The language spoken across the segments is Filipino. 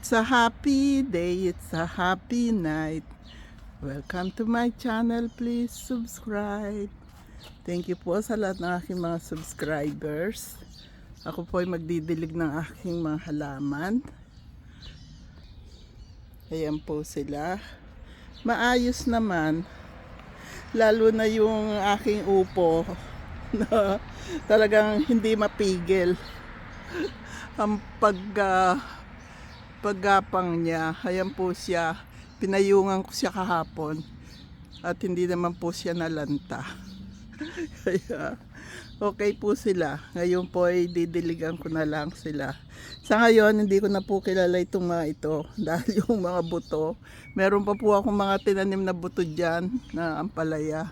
It's a happy day, it's a happy night. Welcome to my channel, please subscribe. Thank you po sa lahat ng aking mga subscribers. Ako po ay magdidilig ng aking mga halaman. Ayan po sila. Maayos naman. Lalo na yung aking upo na talagang hindi mapigil. Ang paggapang niya. Ayan po siya. Pinayungan ko siya kahapon. At hindi naman po siya nalanta. Kaya okay po sila. Ngayon po ay didiligan ko na lang sila. Sa ngayon, hindi ko na po kilala itong mga ito. Dahil yung mga buto. Meron pa po akong mga tinanim na buto dyan na ampalaya.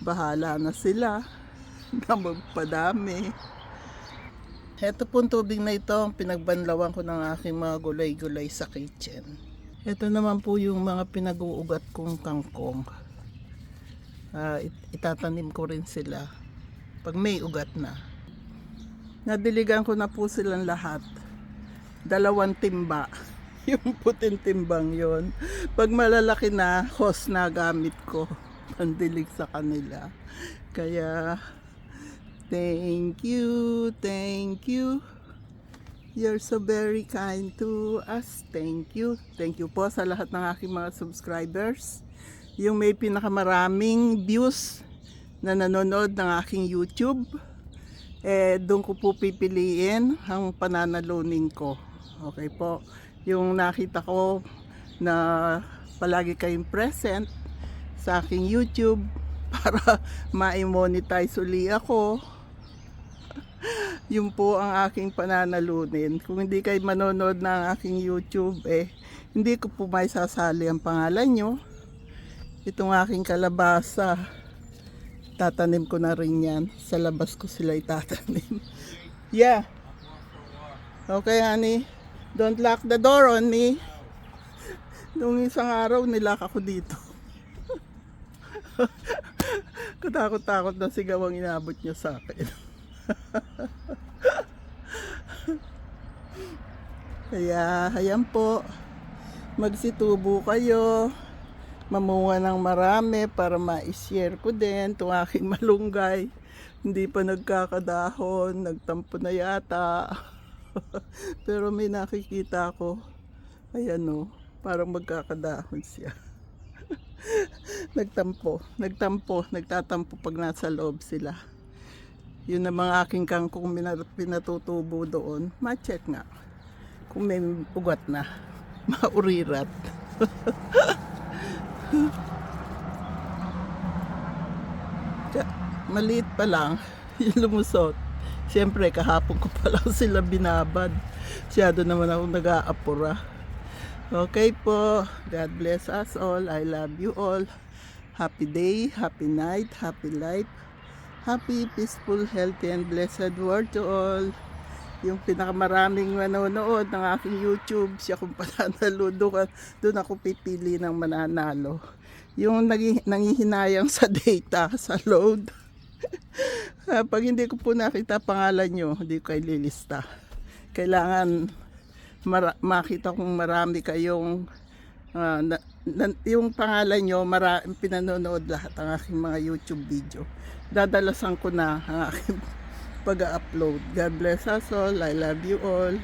Bahala na sila. Na magpadami. Ito pong tubig na ito ang pinagbanlawan ko ng aking mga gulay-gulay sa kitchen. Ito naman po yung mga pinag-uugat kong kangkong. Itatanim ko rin sila pag may ugat na. Nadiligan ko na po silang lahat. 2 timba. Yung puting timbang yon. Pag malalaki na, hose na gamit ko. Pandilig sa kanila. Kaya thank you, thank you. You're so very kind to us. Thank you. Thank you po sa lahat ng aking mga subscribers. Yung may pinakamaraming views na nanonood ng aking YouTube. Doon ko po pipiliin ang pananalunin ko. Okay po. Yung nakita ko na palagi kayong present sa aking YouTube para ma-monetize uli ako. Yun po ang aking pananalunin. Kung hindi kayo manonood ng aking YouTube, hindi ko po may sasali ang pangalan nyo. Itong aking kalabasa, tatanim ko na rin yan. Sa labas ko sila itatanim. Yeah. Okay, honey. Don't lock the door on me. Nung isang araw, nilak ako dito. Katakot-takot na sigaw ang inabot nyo sa akin. Kaya, ayan po. Magsitubo kayo. Mamunga ng marami para ma-share ko din itong aking malunggay. Hindi pa nagkakadahon. Nagtampo na yata. Pero may nakikita ko. Ayan o. Parang magkakadahon siya. Nagtatampo pag nasa loob sila. Yun ang mga aking kangkong pinatutubo doon. Ma-check nga. Kung may ugat na. Maurirat. Maliit pa lang. Yung lumusot. Siyempre, kahapon ko pa lang sila binabad. Siyado naman ako nag-aapura. Okay po. God bless us all. I love you all. Happy day, happy night, happy life. Happy, peaceful, healthy, and blessed world to all. Yung pinakamaraming manonood ng aking YouTube, siya kung pananalo, doon ako pipili ng mananalo. Yung nangihinayang sa data, sa load. Pag hindi ko po nakita pangalan nyo, hindi ko kayo lilista. Kailangan makita kong marami kayong yung pangalan nyo, pinanonood lahat ang aking mga YouTube video. Dadalasan ko na ang aking pag-upload. God bless us all. I love you all.